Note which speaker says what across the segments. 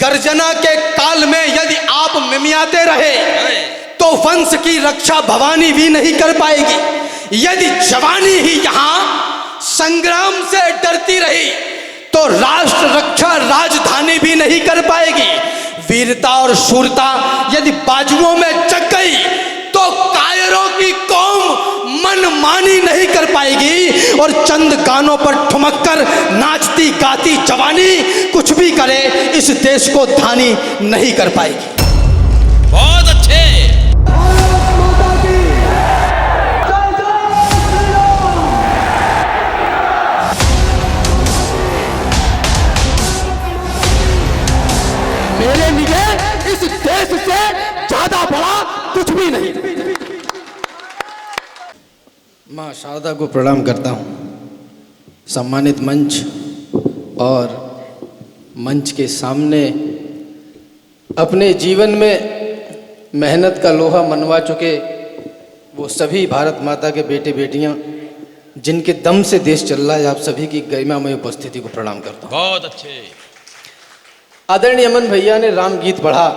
Speaker 1: गर्जना के काल में यदि आप मिमियाते रहे तो वंश की रक्षा भवानी भी नहीं कर पाएगी। यदि जवानी ही यहां संग्राम से डरती रही तो राष्ट्र रक्षा राजधानी भी नहीं कर पाएगी। वीरता और शूरता यदि बाजुओं में जग गई तो कायरों की कौम मनमानी नहीं कर पाएगी। और चंद गानों पर ठुमक कर नाचती गाती जवानी कुछ भी करे इस देश को धानी नहीं कर पाएगी।
Speaker 2: बहुत अच्छे।
Speaker 1: मेरे लिए इस देश से ज्यादा बड़ा कुछ भी नहीं। माँ शारदा को प्रणाम करता हूँ। सम्मानित मंच और मंच के सामने अपने जीवन में मेहनत का लोहा मनवा चुके वो सभी भारत माता के बेटे बेटियां जिनके दम से देश चल रहा है, आप सभी की गरिमामय उपस्थिति को प्रणाम करता हूँ।
Speaker 2: बहुत अच्छे।
Speaker 1: आदरणीय अमन भैया ने राम गीत पढ़ा।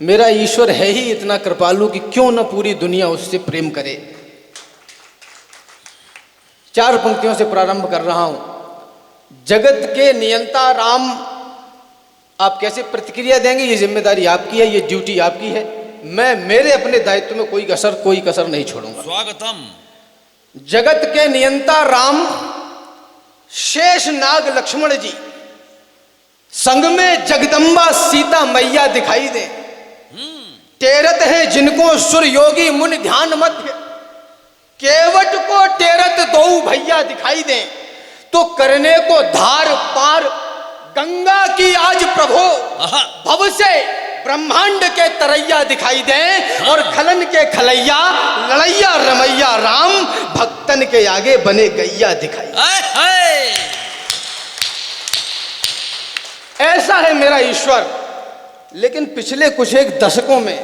Speaker 1: मेरा ईश्वर है ही इतना कृपालु कि क्यों न पूरी दुनिया उससे प्रेम करे। 4 पंक्तियों से प्रारंभ कर रहा हूं। जगत के नियंता राम, आप कैसे प्रतिक्रिया देंगे ये जिम्मेदारी आपकी है, ये ड्यूटी आपकी है। मैं मेरे अपने दायित्व में कोई कसर नहीं छोड़ूंगा।
Speaker 2: स्वागतम।
Speaker 1: जगत के नियंता राम, शेष नाग लक्ष्मण जी, संग में जगदम्बा सीता मैया दिखाई दे। टेरत है जिनको सुर योगी मुनि ध्यान मध्य, केवट को टेरत दो भैया दिखाई दे। तो करने को धार पार गंगा की आज प्रभो, भव से ब्रह्मांड के तरैया दिखाई दे। और खलन के खलैया लड़ैया रमैया राम, भक्तन के आगे बने गैया दिखाई। ऐसा है मेरा ईश्वर। लेकिन पिछले कुछ एक दशकों में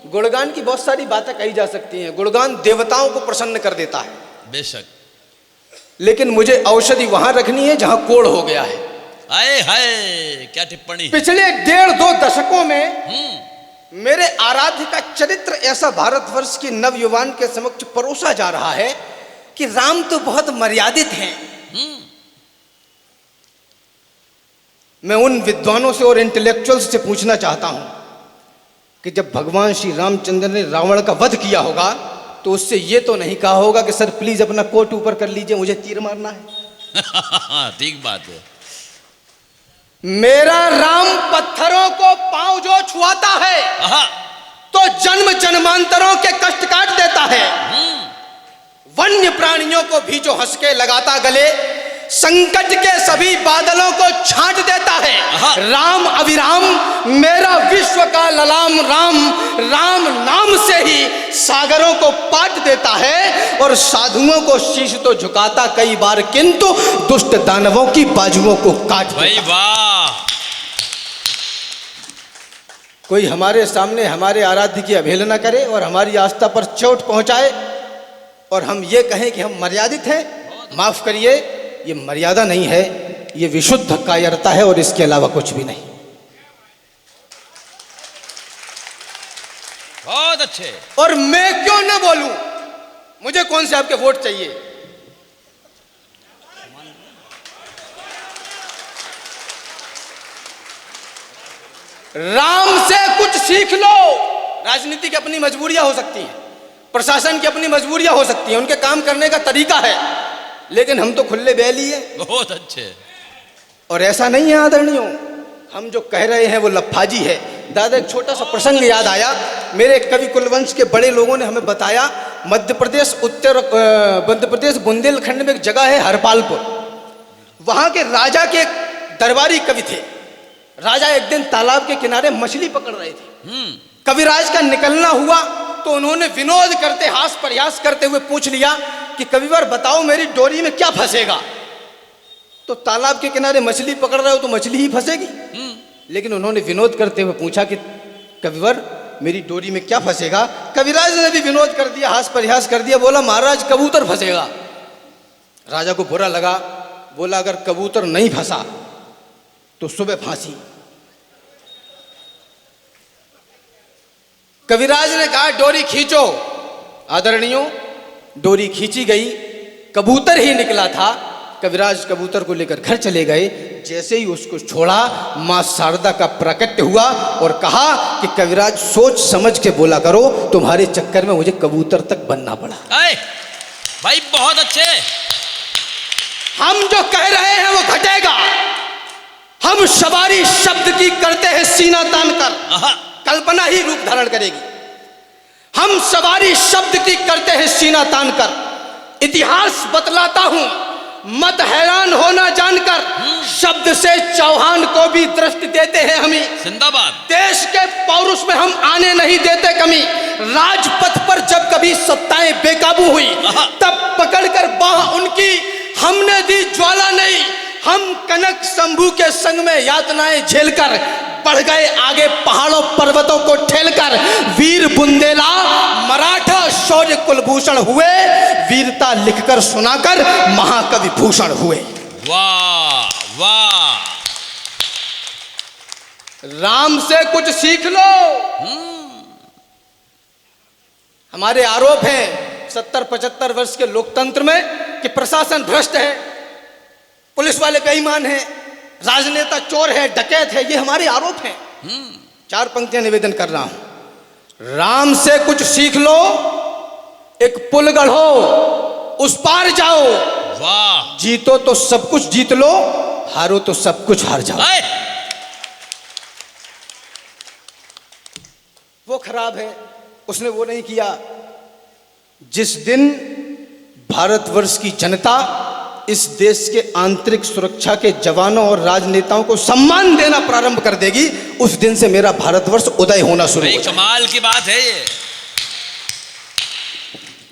Speaker 1: गुणगान की बहुत सारी बातें कही जा सकती हैं। गुणगान देवताओं को प्रसन्न कर देता है
Speaker 2: बेशक,
Speaker 1: लेकिन मुझे औषधि वहां रखनी है जहां कोढ़ हो गया है।
Speaker 2: आए हाय, क्या टिप्पणी।
Speaker 1: पिछले 1.5-2 दशकों में मेरे आराध्य का चरित्र ऐसा भारतवर्ष के नवयुवान के समक्ष परोसा जा रहा है कि राम तो बहुत मर्यादित हैं। मैं उन विद्वानों से और इंटेलेक्चुअल्स से पूछना चाहता हूं कि जब भगवान श्री रामचंद्र ने रावण का वध किया होगा तो उससे ये तो नहीं कहा होगा कि सर प्लीज अपना कोट ऊपर कर लीजिए, मुझे तीर मारना है।
Speaker 2: ठीक बात है।
Speaker 1: मेरा राम पत्थरों को पांव जो छुआता है तो जन्म जन्मांतरों के कष्ट काट देता है। वन्य प्राणियों को भी जो हंस के लगाता गले, संकट के सभी बादलों को छांट देता है। राम अविराम मेरा विश्व का ललाम राम, राम नाम से ही सागरों को पाट देता है। और साधुओं को शीश तो झुकाता कई बार, किंतु दुष्ट दानवों की बाजुओं को काट देता।
Speaker 2: वाह।
Speaker 1: कोई हमारे सामने हमारे आराध्य की अवहेलना करे और हमारी आस्था पर चोट पहुंचाए और हम ये कहें कि हम मर्यादित हैं, माफ करिए, ये मर्यादा नहीं है, ये विशुद्ध कायरता है और इसके अलावा कुछ भी नहीं।
Speaker 2: बहुत अच्छे।
Speaker 1: और मैं क्यों न बोलूं, मुझे कौन से आपके वोट चाहिए। राम से कुछ सीख लो। राजनीति की अपनी मजबूरियां हो सकती हैं, प्रशासन की अपनी मजबूरियां हो सकती हैं, उनके काम करने का तरीका है, लेकिन हम तो खुले बैली है।
Speaker 2: बहुत अच्छे।
Speaker 1: और ऐसा नहीं है आदरणीयों, हम जो कह रहे हैं वो लफाजी है। दादा एक छोटा सा प्रसंग याद आया। मेरे कवि कुलवंश के बड़े लोगों ने हमें बताया, मध्य प्रदेश बुंदेलखंड में एक जगह है हरपालपुर, वहां के राजा के दरबारी कवि थे। राजा एक दिन तालाब के किनारे मछली पकड़ रहे थे। कविराज का निकलना हुआ तो उन्होंने विनोद करते, हास प्रयास करते हुए पूछ लिया कि कविवर बताओ मेरी डोरी में क्या फंसेगा। तो तालाब के किनारे मछली पकड़ रहे हो तो मछली ही फंसेगी। लेकिन उन्होंने विनोद करते हुए पूछा कि कविवर मेरी डोरी में क्या फंसेगा। कविराज ने भी विनोद कर दिया, हास प्रयास कर दिया, बोला महाराज कबूतर फंसेगा। राजा को बुरा लगा, बोला अगर कबूतर नहीं फंसा तो सुबह फांसी। कविराज ने कहा डोरी खींचो। आदरणीयों, डोरी खींची गई, कबूतर ही निकला था। कविराज कबूतर को लेकर घर चले गए। जैसे ही उसको छोड़ा, मां शारदा का प्राकट्य हुआ और कहा कि कविराज सोच समझ के बोला करो, तुम्हारे चक्कर में मुझे कबूतर तक बनना पड़ा।
Speaker 2: अरे भाई बहुत अच्छे।
Speaker 1: हम जो कह रहे हैं वो घटेगा। हम सवारी शब्द की करते हैं सीना तान कर, कल्पना ही रूप धारण करेगी। हम सवारी शब्द की करते हैं सीना तान कर। इतिहास बतलाता हूं, मत हैरान होना जानकर, शब्द से चौहान को भी दृष्टि देते हैं हमें।
Speaker 2: जिंदाबाद।
Speaker 1: देश के पौरुष में हम आने नहीं देते कमी। राजपथ पर जब कभी सत्ताएं बेकाबू हुई, तब पकड़कर बाह उनकी हमने दी ज्वाला नहीं। हम कनक शंभू के संग में यातनाएं झेलकर बढ़ गए आगे, पहाड़ों पर्वतों को ठेलकर। वीर बुंदेला मराठा शौर्य कुलभूषण हुए, वीरता लिखकर सुनाकर महाकवि भूषण हुए।
Speaker 2: वाह वाह।
Speaker 1: राम से कुछ सीख लो। हमारे आरोप हैं 70-75 वर्ष के लोकतंत्र में कि प्रशासन भ्रष्ट है, पुलिस वाले बेईमान हैं, राजनेता चोर है, डकैत है। ये हमारे आरोप हैं। 4 पंक्तियां निवेदन कर रहा हूं। राम से कुछ सीख लो, एक पुल गढ़ो, उस पार जाओ।
Speaker 2: वाह।
Speaker 1: जीतो तो सब कुछ जीत लो, हारो तो सब कुछ हार जाओ। वो खराब है, उसने वो नहीं किया। जिस दिन भारतवर्ष की जनता इस देश के आंतरिक सुरक्षा के जवानों और राजनेताओं को सम्मान देना प्रारंभ कर देगी, उस दिन से मेरा भारतवर्ष उदय होना शुरू हो जाएगा।
Speaker 2: कमाल की बात है ये।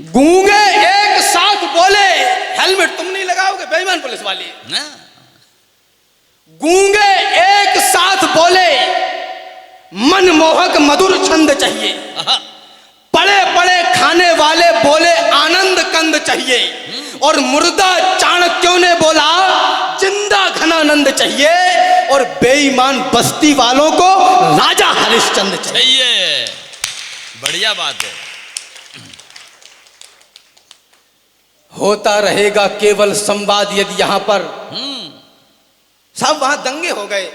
Speaker 1: गूंगे एक साथ बोले, हेलमेट तुम नहीं लगाओगे बेईमान पुलिस वाले। गूंगे एक साथ बोले, मनमोहक मधुर छंद चाहिए। पड़े पड़े खाने वाले बोले आनंद कंद चाहिए। और मुर्दा चाणक्यों ने बोला जिंदा घनानंद चाहिए। और बेईमान बस्ती वालों को राजा हरिश्चंद्र चाहिए।
Speaker 2: बढ़िया बात है।
Speaker 1: होता रहेगा केवल संवाद यदि यहां पर। सब वहां दंगे हो गए,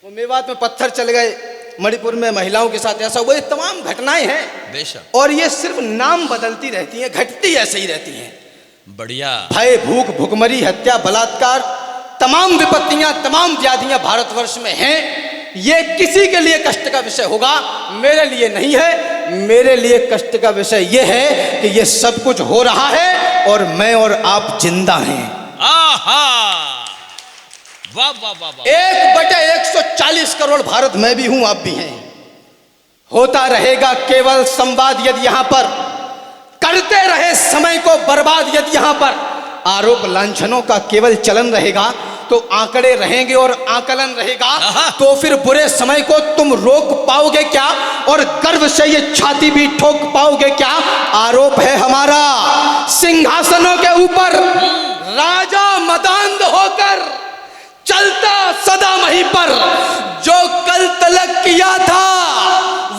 Speaker 1: वो मेवात में पत्थर चल गए, मणिपुर में महिलाओं के साथ ऐसा हुआ। ये तमाम घटनाएं हैं
Speaker 2: बेशक,
Speaker 1: और ये सिर्फ नाम बदलती रहती हैं, घटती ऐसे ही रहती हैं।
Speaker 2: बढ़िया।
Speaker 1: भय, भूख, भुखमरी, हत्या, बलात्कार, तमाम विपत्तियां, तमाम व्याधियां भारतवर्ष में हैं। ये किसी के लिए कष्ट का विषय होगा, मेरे लिए नहीं है। मेरे लिए कष्ट का विषय ये है कि ये सब कुछ हो रहा है और मैं और आप जिंदा हैं।
Speaker 2: आहा, वाह वाह वाह वाह।
Speaker 1: 1/140 करोड़ भारत में भी हूं, आप भी हैं। होता रहेगा केवल संवाद यदि यहां पर, करते रहे समय को बर्बाद यदि यहां पर आरोप लांछनों का केवल चलन रहेगा, तो आंकड़े रहेंगे और आकलन रहेगा। तो फिर बुरे समय को तुम रोक पाओगे क्या? और गर्व से ये छाती भी ठोक पाओगे क्या? आरोप है हमारा सिंहासनों के ऊपर राजा मदांध होकर चलता सदा वहीं पर। जो कल तलक किया था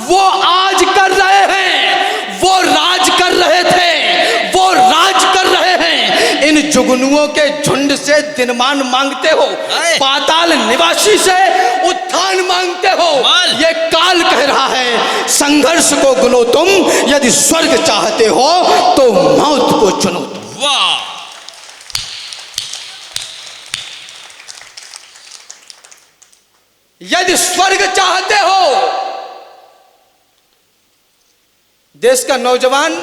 Speaker 1: वो आज कर रहे हैं, वो राज कर रहे थे, वो राज कर रहे हैं। इन जुगनुओं के झुंड से दिनमान मांगते हो, पाताल निवासी से उत्थान मांगते हो। ये काल कह रहा है संघर्ष को गुनो तुम, यदि स्वर्ग चाहते हो तो मौत को चुनो तुम।
Speaker 2: वाह,
Speaker 1: यदि स्वर्ग चाहते हो, देश का नौजवान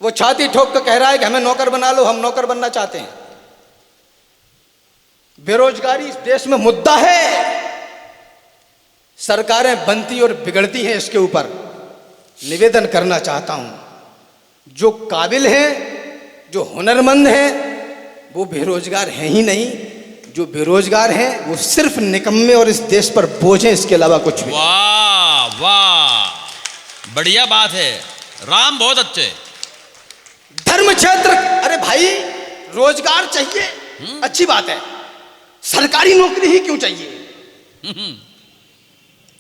Speaker 1: वो छाती ठोक कर कह रहा है कि हमें नौकर बना लो, हम नौकर बनना चाहते हैं। बेरोजगारी इस देश में मुद्दा है, सरकारें बनती और बिगड़ती हैं इसके ऊपर। निवेदन करना चाहता हूं, जो काबिल हैं, जो हुनरमंद हैं, वो बेरोजगार हैं ही नहीं। जो बेरोजगार हैं वो सिर्फ निकम्मे और इस देश पर बोझ हैं, इसके अलावा कुछ भी।
Speaker 2: वाह वाह, बढ़िया बात है। राम बहुत अच्छे।
Speaker 1: धर्म क्षेत्र, अरे भाई रोजगार चाहिए, अच्छी बात है। सरकारी नौकरी ही क्यों चाहिए?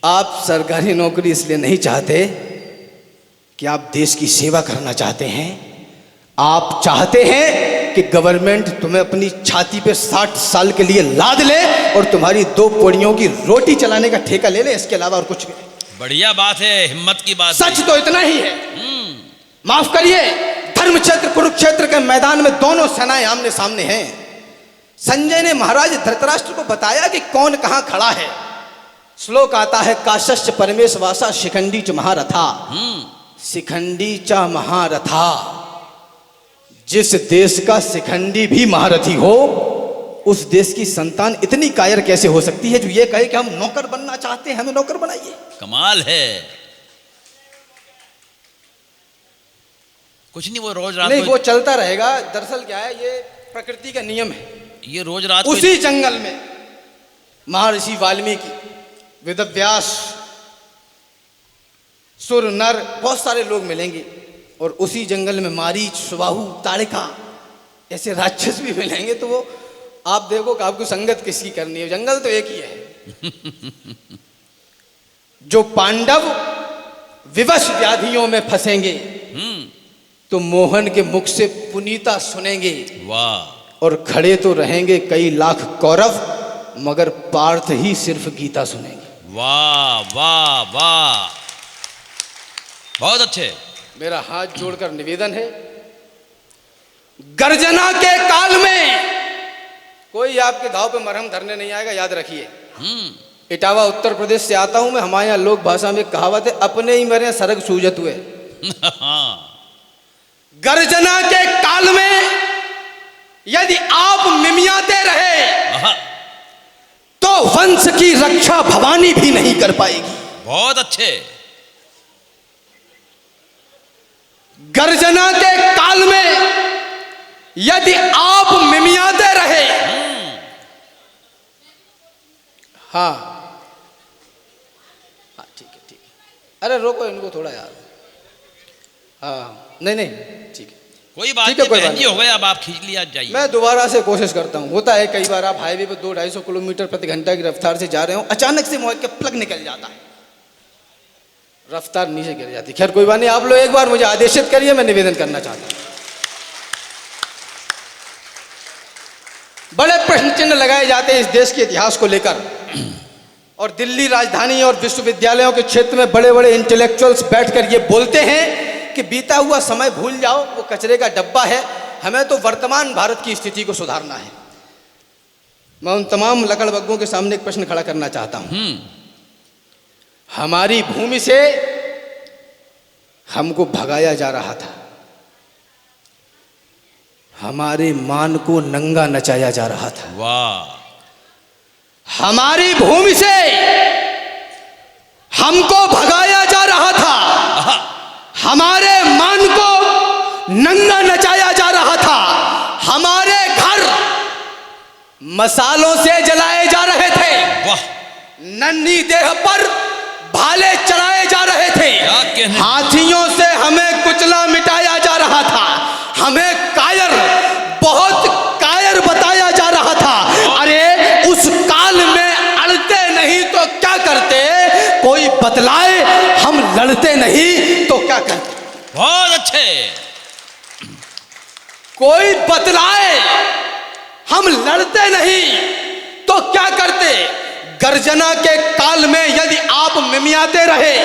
Speaker 1: आप सरकारी नौकरी इसलिए नहीं चाहते कि आप देश की सेवा करना चाहते हैं। आप चाहते हैं कि गवर्नमेंट तुम्हें अपनी छाती पे 60 साल के लिए लाद ले और तुम्हारी 2 पोड़ियों की रोटी चलाने का ठेका ले ले, इसके अलावा और कुछ भी नहीं।
Speaker 2: बढ़िया बात है, हिम्मत की बात
Speaker 1: सच तो इतना ही है। माफ करिए, धर्म क्षेत्र कुरुक्षेत्र के मैदान में दोनों सेनाएं आमने सामने हैं। संजय ने महाराज धृतराष्ट्र को बताया कि कौन कहां खड़ा है। श्लोक आता है, काशश्च परमेश वासा शिखंडी च महारथा। शिखंडी च महारथा, जिस देश का शिखंडी भी महारथी हो, उस देश की संतान इतनी कायर कैसे हो सकती है जो ये कहे कि हम नौकर बनना चाहते हैं, हमें नौकर बनाइए।
Speaker 2: कमाल है। कुछ नहीं, वो रोज रात
Speaker 1: नहीं,
Speaker 2: को
Speaker 1: वो चलता रहेगा। दरअसल क्या है, ये प्रकृति का नियम है।
Speaker 2: ये रोज रात को
Speaker 1: उसी जंगल में महर्षि वाल्मीकि, वेदव्यास, सुर नर, बहुत सारे लोग मिलेंगे और उसी जंगल में मारीच, सुबाहु, ताड़िका ऐसे राक्षस भी मिलेंगे। तो वो आप देखो कि आपको संगत किसकी करनी है। जंगल तो एक ही है। जो पांडव विवश व्याधियों में फंसेंगे तो मोहन के मुख से पुनीता सुनेंगे।
Speaker 2: वाह।
Speaker 1: और खड़े तो रहेंगे कई लाख कौरव, मगर पार्थ ही सिर्फ गीता सुनेंगे।
Speaker 2: वाह वाह वाह, बहुत अच्छे।
Speaker 1: मेरा हाथ जोड़कर निवेदन है, गर्जना के काल में कोई आपके घाव पे मरहम धरने नहीं आएगा, याद रखिए। इटावा उत्तर प्रदेश से आता हूं मैं। हमारे यहाँ लोक भाषा में कहावत है, अपने ही मरे सरग सूजत हुए। गर्जना के काल में यदि आप मिमियाते रहे तो वंश की रक्षा भवानी भी नहीं कर पाएगी।
Speaker 2: बहुत अच्छे।
Speaker 1: गर्जना के काल में यदि आप मिमियाते रहे, हाँ ठीक है, ठीक है। अरे रोको इनको थोड़ा यार। हाँ नहीं ठीक है,
Speaker 2: कोई बात
Speaker 1: ठीक है,
Speaker 2: नहीं
Speaker 1: कोई
Speaker 2: बहन
Speaker 1: बात
Speaker 2: जी, हो गया। अब आप खींच लिया, जाइए।
Speaker 1: मैं दोबारा से कोशिश करता हूँ। होता है कई बार आप हाईवे पे 200-250 किलोमीटर प्रति घंटा की रफ्तार से जा रहे हो, अचानक से मोबाइल का प्लग निकल जाता है, रफ्तार नीचे गिर जाती। खैर कोई बात नहीं, आप लोग एक बार मुझे आदेशित करिए, मैं निवेदन करना चाहता हूँ। बड़े प्रश्न चिन्ह लगाए जाते हैं इस देश के इतिहास को लेकर, और दिल्ली राजधानी और विश्वविद्यालयों के क्षेत्र में बड़े बड़े इंटेलेक्चुअल्स बैठकर ये बोलते हैं कि बीता हुआ समय भूल जाओ, वो कचरे का डब्बा है, हमें तो वर्तमान भारत की स्थिति को सुधारना है। मैं उन तमाम लकड़बग्गों के सामने एक प्रश्न खड़ा करना चाहता हूं। हमारी भूमि से हमको भगाया जा रहा था, हमारे मान को नंगा नचाया जा रहा था।
Speaker 2: वाह।
Speaker 1: हमारी भूमि से हमको भगाया जा रहा था, हमारे मान को नंगा नचाया जा रहा था, हमारे घर मसालों से जलाए जा रहे थे।
Speaker 2: वाह।
Speaker 1: नन्ही देह पर भाले चढ़ाए जा रहे थे, हाथियों से हमें कुचला मिटाया जा रहा था, हमें कायर, बहुत कायर बताया जा रहा था। अरे उस काल में अड़ते नहीं तो क्या करते, कोई बतलाए, हम लड़ते नहीं तो क्या करते।
Speaker 2: बहुत अच्छे।
Speaker 1: कोई बतलाए, हम लड़ते नहीं तो क्या करते। गर्जना के काल में यदि आप मिमियाते रहे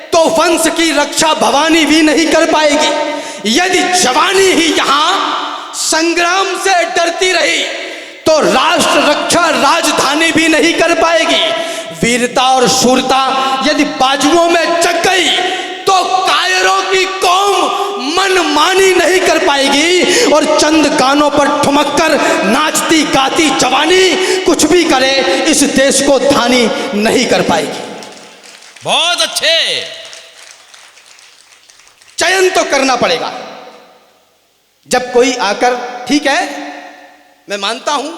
Speaker 1: तो वंश की रक्षा भवानी भी नहीं कर पाएगी। यदि जवानी ही यहां संग्राम से डरती रही तो राष्ट्र रक्षा राजधानी भी नहीं कर पाएगी। वीरता और शूरता यदि बाजुओं में जग गई तो कायरों की कौम मनमानी नहीं कर पाएगी, और चंद गानों पर ठुमक कर नाचती गाती जवानी कुछ भी करे इस देश को धानी नहीं कर पाएगी।
Speaker 2: बहुत अच्छे।
Speaker 1: चयन तो करना पड़ेगा। जब कोई आकर, ठीक है मैं मानता हूं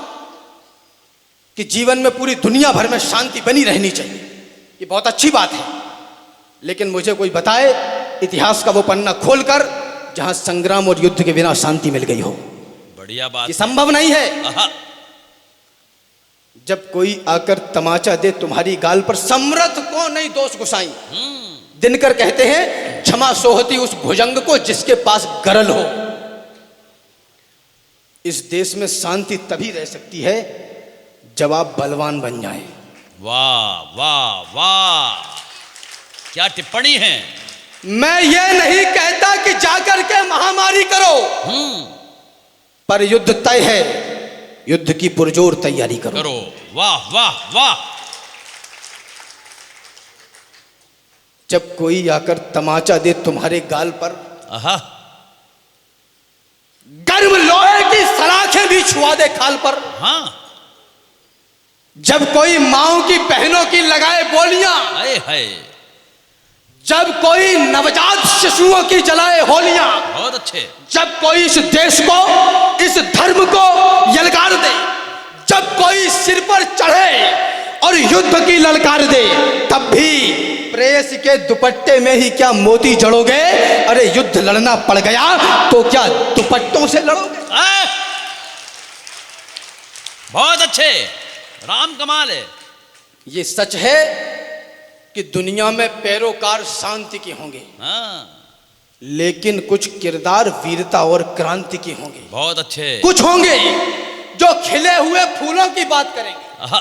Speaker 1: कि जीवन में पूरी दुनिया भर में शांति बनी रहनी चाहिए, ये बहुत अच्छी बात है, लेकिन मुझे कोई बताए इतिहास का वो पन्ना खोलकर जहां संग्राम और युद्ध के बिना शांति मिल गई हो।
Speaker 2: बढ़िया बात।
Speaker 1: ये संभव नहीं है। जब कोई आकर तमाचा दे तुम्हारी गाल पर, समर्थ को नहीं दोष गुसाई। दिनकर कहते हैं क्षमा सोहती उस भुजंग को जिसके पास गरल हो। इस देश में शांति तभी रह सकती है जब आप बलवान बन जाएं।
Speaker 2: वाह वाह वाह, क्या टिप्पणी है।
Speaker 1: मैं ये नहीं कहता कि जाकर के महामारी करो, पर युद्ध तय है, युद्ध की पुरजोर तैयारी करो।
Speaker 2: वाह वाह वाह।
Speaker 1: जब कोई आकर तमाचा दे तुम्हारे गाल पर,
Speaker 2: आहा,
Speaker 1: गर्म लोहे की सलाखें भी छुआ दे खाल पर।
Speaker 2: हाँ,
Speaker 1: जब कोई माओ की बहनों की लगाए बोलियां,
Speaker 2: हाय हाय,
Speaker 1: जब कोई नवजात शिशुओं की जलाए होलियां,
Speaker 2: बहुत अच्छे।
Speaker 1: जब कोई इस देश को, इस धर्म को यलकार दे, जब कोई सिर पर चढ़े और युद्ध की ललकार दे, तब भी प्रेस के दुपट्टे में ही क्या मोती जड़ोगे? अरे युद्ध लड़ना पड़ गया तो क्या दुपट्टों से लड़ोगे?
Speaker 2: बहुत अच्छे, राम कमाल है।
Speaker 1: ये सच है कि दुनिया में पैरोकार शांति के होंगे,
Speaker 2: हाँ,
Speaker 1: लेकिन कुछ किरदार वीरता और क्रांति के होंगे।
Speaker 2: बहुत अच्छे।
Speaker 1: कुछ होंगे जो खिले हुए फूलों की बात करेंगे,
Speaker 2: आहा,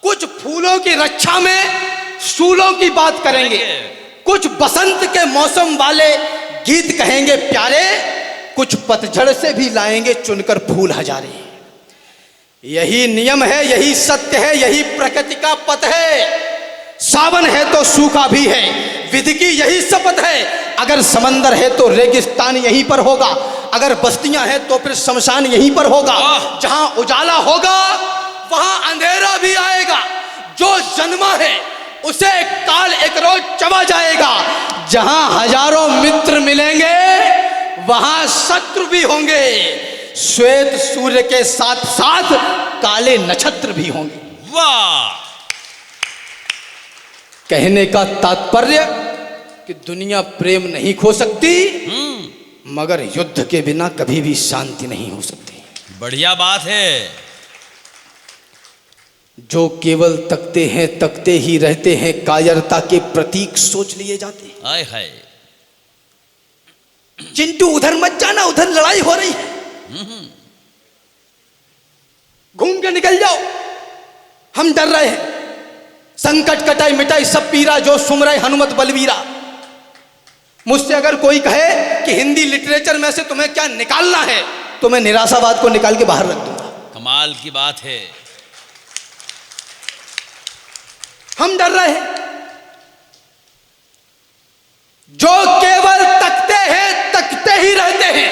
Speaker 1: कुछ फूलों की रक्षा में सूलों की बात करेंगे, कुछ बसंत के मौसम वाले गीत कहेंगे प्यारे, कुछ पतझड़ से भी लाएंगे चुनकर फूल हजारे। यही नियम है, यही सत्य है, यही प्रकृति का पथ है। सावन है तो सूखा भी है, विधि की यही शपथ है। अगर समंदर है तो रेगिस्तान यहीं पर होगा, अगर बस्तियां हैं तो फिर शमशान यहीं पर होगा। जहां उजाला होगा वहां अंधेरा भी आएगा। जो जन्मा है उसे काल एक रोज चबा जाएगा। जहां हजारों मित्र मिलेंगे वहां शत्रु भी होंगे। श्वेत सूर्य के साथ साथ काले नक्षत्र भी होंगे।
Speaker 2: वाह।
Speaker 1: कहने का तात्पर्य कि दुनिया प्रेम नहीं खो सकती, मगर युद्ध के बिना कभी भी शांति नहीं हो सकती।
Speaker 2: बढ़िया बात है।
Speaker 1: जो केवल तकते हैं, तकते ही रहते हैं, कायरता के प्रतीक सोच लिए जाते हैं।
Speaker 2: हाय हाय,
Speaker 1: चिंटू उधर मत जाना, उधर लड़ाई हो रही है, घूम के निकल जाओ, हम डर रहे हैं। संकट कटाई मिटाई सब पीरा, जो सुमराय हनुमत बलवीरा। मुझसे अगर कोई कहे कि हिंदी लिटरेचर में से तुम्हें क्या निकालना है, तो मैं निराशावाद को निकाल के बाहर रख दूंगा।
Speaker 2: कमाल की बात है।
Speaker 1: हम डर रहे हैं। जो केवल तकते हैं, तकते ही रहते हैं,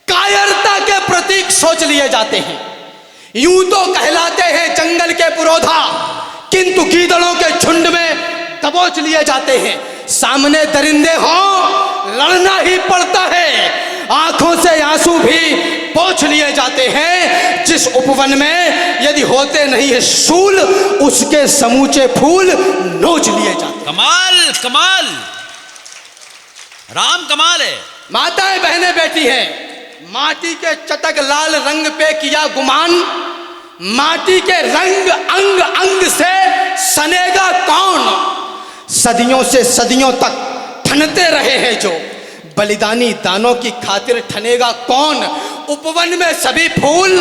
Speaker 1: कायरता के प्रतीक सोच लिए जाते हैं। यूं तो कहलाते हैं जंगल के पुरोधा, किंतु गीदड़ों के झुंड में दबोच लिए जाते हैं। सामने दरिंदे हों लड़ना ही पड़ता है। आंखों से आंसू भी पोंछ लिए जाते हैं। जिस उपवन में यदि होते नहीं है शूल, उसके समूचे फूल नोच लिए जाते।
Speaker 2: कमाल कमाल, राम कमाल है।
Speaker 1: माताएं बहनें बैठी हैं, माटी के चटक लाल रंग पे किया गुमान, माटी के रंग अंग अंग से सनेगा कौन। सदियों से सदियों तक ठनते रहे हैं जो, बलिदानी दानों की खातिर ठनेगा कौन। उपवन में सभी फूल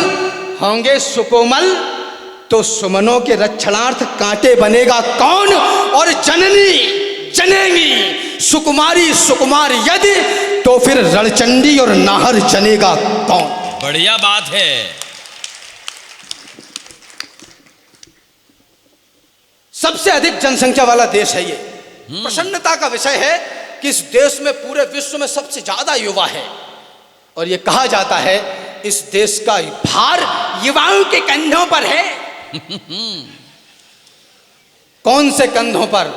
Speaker 1: होंगे सुकोमल, तो सुमनों के रक्षणार्थ कांटे बनेगा कौन। और जननी जनेगी सुकुमारी सुकुमार यदि, तो फिर रणचंडी और नाहर जनेगा कौन।
Speaker 2: बढ़िया बात है।
Speaker 1: सबसे अधिक जनसंख्या वाला देश है ये। प्रसन्नता का विषय है कि इस देश में पूरे विश्व में सबसे ज्यादा युवा है, और ये कहा जाता है इस देश का भार युवाओं के कंधों पर है। कौन से कंधों पर?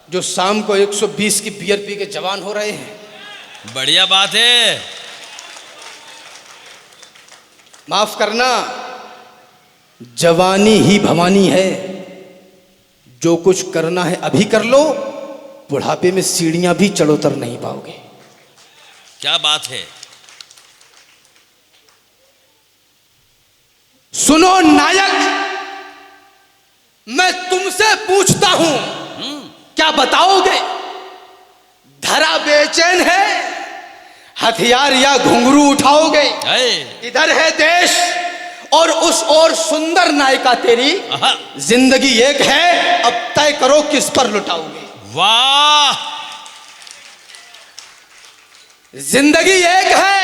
Speaker 1: जो शाम को 120 की बियर पी के जवान हो रहे हैं।
Speaker 2: बढ़िया बात है।
Speaker 1: माफ करना, जवानी ही भवानी है। जो कुछ करना है अभी कर लो, बुढ़ापे में सीढ़ियां भी चढ़ उतर नहीं पाओगे।
Speaker 2: क्या बात है।
Speaker 1: सुनो नायक, मैं तुमसे पूछता हूं, क्या बताओगे? धरा बेचैन है, हथियार या घुंघरू उठाओगे? इधर है देश और उस ओर सुंदर नायिका तेरी, जिंदगी एक है, अब तय करो किस पर लुटाओगे?
Speaker 2: वाह,
Speaker 1: जिंदगी एक है,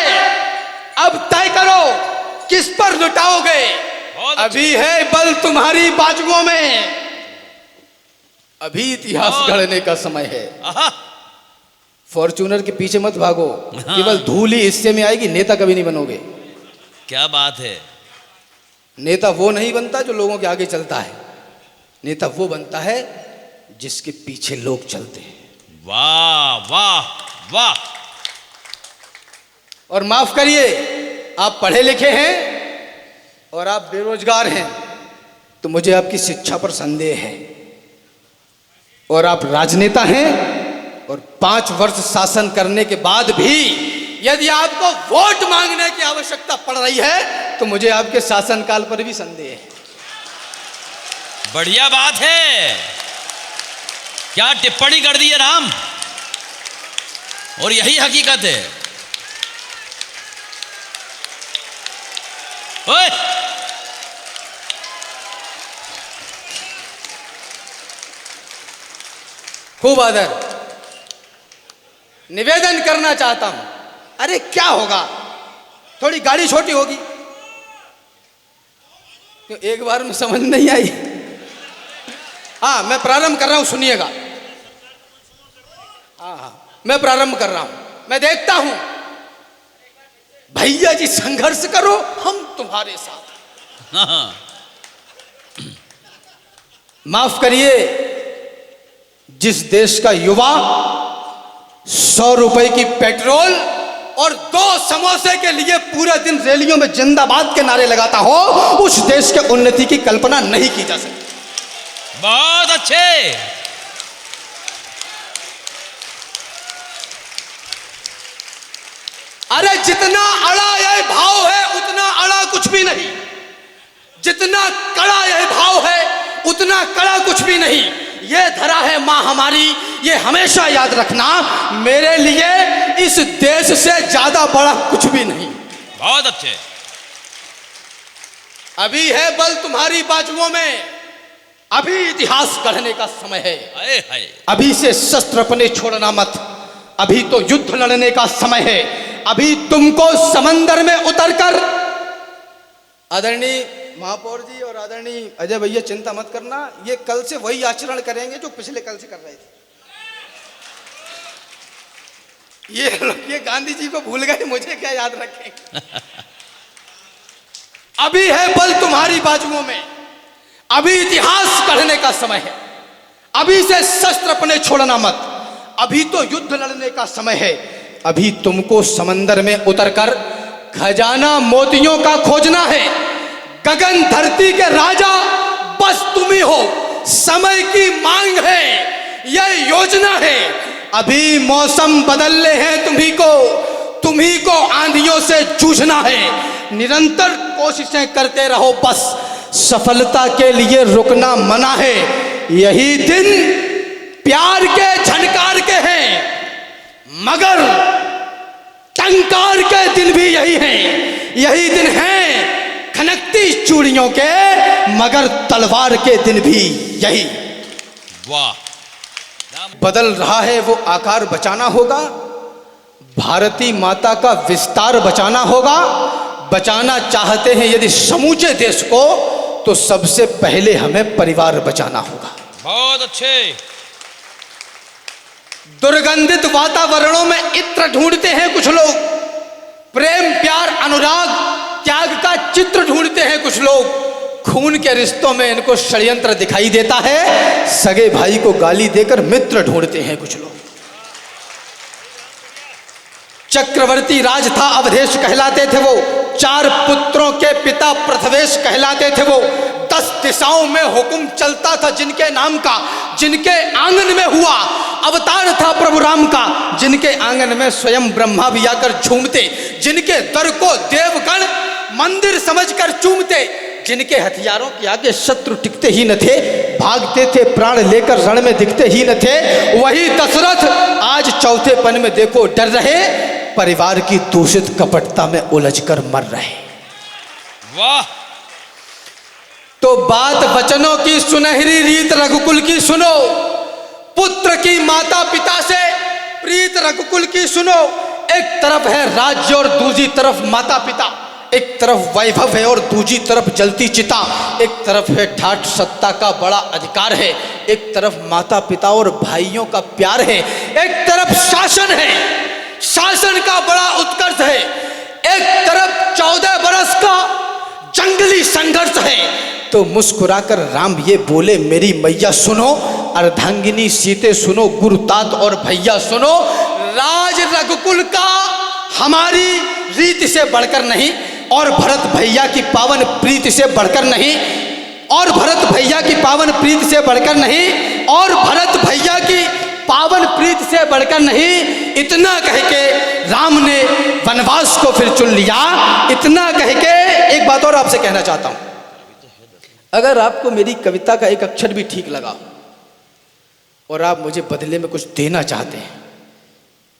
Speaker 1: अब तय करो किस पर लुटाओगे? अभी है बल तुम्हारी बाजुओं में, अभी इतिहास गढ़ने का समय है। फॉर्च्यूनर के पीछे मत भागो, केवल धूल ही हिस्से में आएगी, नेता कभी नहीं बनोगे।
Speaker 2: क्या बात है।
Speaker 1: नेता वो नहीं बनता जो लोगों के आगे चलता है, नेता वो बनता है जिसके पीछे लोग चलते हैं।
Speaker 2: वाह वाह वाह।
Speaker 1: और माफ करिए, आप पढ़े लिखे हैं और आप बेरोजगार हैं, तो मुझे आपकी शिक्षा पर संदेह है। और आप राजनेता हैं और 5 वर्ष शासन करने के बाद भी यदि आपको वोट मांगने की आवश्यकता पड़ रही है, तो मुझे आपके शासनकाल पर भी संदेह है।
Speaker 2: बढ़िया बात है, क्या टिप्पणी कर दी है राम, और यही हकीकत है। ओए!
Speaker 1: खूब आदर, निवेदन करना चाहता हूं। अरे क्या होगा, थोड़ी गाड़ी छोटी होगी तो एक बार में समझ नहीं आई। हाँ, मैं प्रारंभ कर रहा हूं, सुनिएगा। हाँ, मैं प्रारंभ कर रहा हूं। मैं देखता हूं, भैया जी संघर्ष करो, हम तुम्हारे साथ। माफ करिए, जिस देश का युवा 100 रुपए की पेट्रोल और 2 समोसे के लिए पूरे दिन रैलियों में जिंदाबाद के नारे लगाता हो, उस देश के उन्नति की कल्पना नहीं की जा सकती।
Speaker 2: बहुत अच्छे।
Speaker 1: अरे जितना अड़ा यह भाव है, उतना अड़ा कुछ भी नहीं। जितना कड़ा यह भाव है, उतना कड़ा कुछ भी नहीं। ये धरा है मां हमारी, ये हमेशा याद रखना। मेरे लिए इस देश से ज्यादा बड़ा कुछ भी नहीं।
Speaker 2: बहुत अच्छे।
Speaker 1: अभी है बल तुम्हारी बाजुओं में, अभी इतिहास गढ़ने का समय है।
Speaker 2: हाय।
Speaker 1: अभी से शस्त्र अपने छोड़ना मत, अभी तो युद्ध लड़ने का समय है। अभी तुमको समंदर में उतरकर, आदरणीय महापौर जी और आदरणीय अजय भैया चिंता मत करना, ये कल से वही आचरण करेंगे जो पिछले कल से कर रहे थे। ये गांधी जी को भूल गए, मुझे क्या याद रखेंगे। अभी है बल तुम्हारी बाजुओं में, अभी इतिहास गढ़ने का समय है। अभी से शस्त्र अपने छोड़ना मत, अभी तो युद्ध लड़ने का समय है। अभी तुमको समंदर में उतरकर खजाना मोतियों का खोजना है। गगन धरती के राजा बस तुम ही हो, समय की मांग है, यह योजना है। अभी मौसम बदलने हैं तुम्ही को आंधियों से जूझना है। निरंतर कोशिशें करते रहो, बस सफलता के लिए रुकना मना है। यही दिन प्यार के झनकार के हैं, मगर टंकार के दिन भी यही हैं। यही दिन हैं खनकती चूड़ियों के, मगर तलवार के दिन भी यही।
Speaker 2: वाह।
Speaker 1: बदल रहा है वो आकार बचाना होगा, भारती माता का विस्तार बचाना होगा। बचाना चाहते हैं यदि समूचे देश को, तो सबसे पहले हमें परिवार बचाना होगा।
Speaker 2: बहुत अच्छे।
Speaker 1: दुर्गंधित वातावरणों में इत्र ढूंढते हैं कुछ लोग, प्रेम प्यार अनुराग त्याग का चित्र ढूंढते हैं कुछ लोग। खून के रिश्तों में इनको षड्यंत्र दिखाई देता है, सगे भाई को गाली देकर मित्र ढूंढते हैं कुछ लोग। चक्रवर्ती राज था अवधेश कहलाते थे वो, 4 पुत्रों के पिता प्रथवेश कहलाते थे वो। 10 दिशाओं में हुक्म चलता था जिनके नाम का, जिनके आंगन में हुआ अवतार था प्रभु राम का, जिनके आंगन में स्वयं ब्रह्मा भी आकर झूमते, जिनके दर को देवगण मंदिर समझकर चूमते, जिनके हथियारों के आगे शत्रु टिकते ही न थे, भागते थे प्राण लेकर रण में दिखते ही न थे, वही दशरथ आज चौथेपन में देखो डर रहे, परिवार की दूषित कपटता में उलझकर मर रहे।
Speaker 2: वाह।
Speaker 1: तो बात वचनों की सुनहरी रीत रघुकुल की सुनो, पुत्र की माता पिता से प्रीत रघुकुल की सुनो। एक तरफ है राज्य और दूसरी तरफ माता पिता, एक तरफ वैभव है और दूसरी तरफ जलती चिता, एक तरफ है ठाठ सत्ता का बड़ा अधिकार है, एक तरफ माता पिता और भाइयों का प्यार है, एक तरफ शासन है, शासन का बड़ा उत्कर्ष है, एक तरफ 14 बरस का जंगली संघर्ष है। तो मुस्कुराकर राम ये बोले, मेरी मैया सुनो, अर्धांगिनी सीते सुनो, गुरुतात और भैया सुनो, राज रघुकुल का हमारी रीति से बढ़कर नहीं, और भरत भैया की पावन प्रीति से बढ़कर नहीं, और भरत भैया की पावन प्रीति से बढ़कर नहीं, और भरत भैया की पावन प्रीति से बढ़कर नहीं। इतना कह के राम ने वनवास को फिर चुन लिया। इतना कह के एक बात और आपसे कहना चाहता हूं, अगर आपको मेरी कविता का एक अक्षर भी ठीक लगा और आप मुझे बदले में कुछ देना चाहते हैं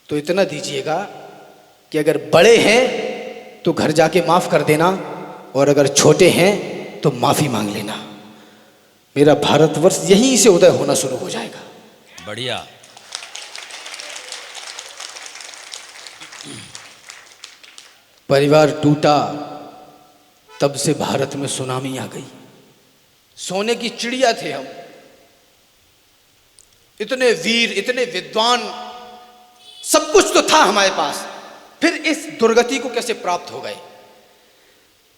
Speaker 1: तो इतना दीजिएगा कि अगर बड़े हैं तो घर जाके माफ कर देना, और अगर छोटे हैं तो माफी मांग लेना। मेरा भारतवर्ष यहीं से उदय होना शुरू हो जाएगा।
Speaker 2: बढ़िया।
Speaker 1: परिवार टूटा तब से भारत में सुनामी आ गई। सोने की चिड़िया थे हम, इतने वीर, इतने विद्वान, सब कुछ तो था हमारे पास, फिर इस दुर्गति को कैसे प्राप्त हो गए।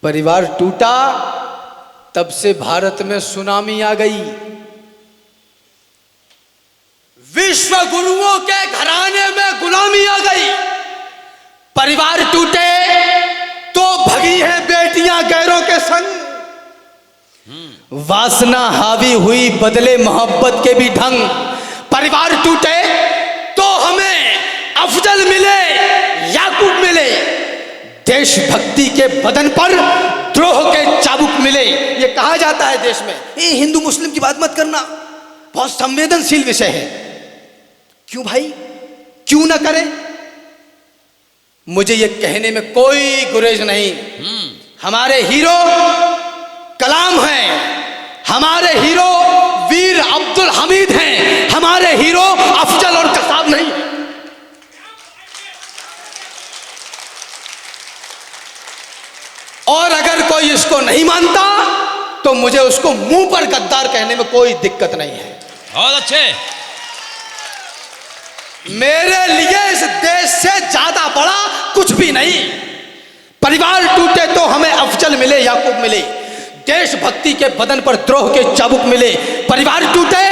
Speaker 1: परिवार टूटा तब से भारत में सुनामी आ गई। विश्व गुरुओं के घराने में गुलामी आ गई। परिवार टूटे तो भगी हैं बेटियां गैरों के संग। वासना हावी हुई बदले मोहब्बत के भी ढंग। परिवार टूटे तो हमें अफजल मिले, याकूब मिले, देशभक्ति के बदन पर द्रोह के चाबुक मिले। ये कहा जाता है देश में, ये हिंदू मुस्लिम की बात मत करना, बहुत संवेदनशील विषय है। क्यों भाई, क्यों ना करें? मुझे ये कहने में कोई गुरेज नहीं। हमारे हीरो कलाम हैं, हमारे हीरो वीर अब्दुल हमीद हैं, हमारे हीरो अफजल और कसाब नहीं। और अगर कोई इसको नहीं मानता तो मुझे उसको मुंह पर गद्दार कहने में कोई दिक्कत नहीं है।
Speaker 2: बहुत अच्छे।
Speaker 1: मेरे लिए इस देश से ज्यादा बड़ा कुछ भी नहीं। परिवार टूटे तो हमें अफजल मिले, याकूब मिले, देशभक्ति के बदन पर द्रोह के चाबुक मिले। परिवार टूटे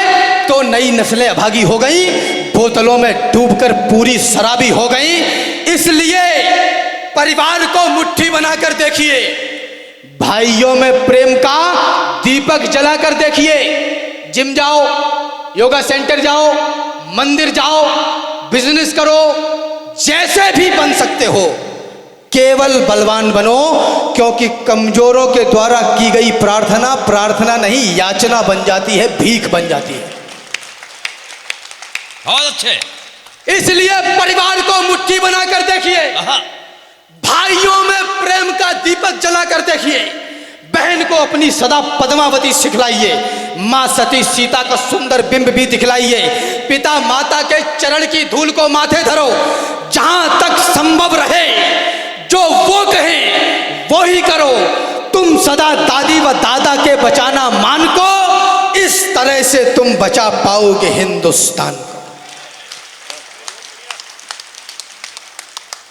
Speaker 1: तो नई नस्लें अभागी हो गई, बोतलों में डूबकर पूरी शराबी हो गई। इसलिए परिवार को मुट्ठी बनाकर देखिए, भाइयों में प्रेम का दीपक जलाकर देखिए। जिम जाओ, योगा सेंटर जाओ, मंदिर जाओ, बिजनेस करो, जैसे भी बन सकते हो, केवल बलवान बनो, क्योंकि कमजोरों के द्वारा की गई प्रार्थना प्रार्थना नहीं, याचना बन जाती है, भीख बन जाती है।
Speaker 2: बहुत अच्छे।
Speaker 1: इसलिए परिवार को मुट्ठी बनाकर देखिए, भाइयों में प्रेम का दीपक जलाकर देखिए, बहन को अपनी सदा पद्मावती सिखलाइए, मां सती सीता का सुंदर बिंब भी दिखलाइए, पिता माता के चरण की धूल को माथे धरो। जहां तक संभव रहे जो वो कहें वो ही करो। तुम सदा दादी व दादा के बचाना मान को, इस तरह से तुम बचा पाओगे हिंदुस्तान।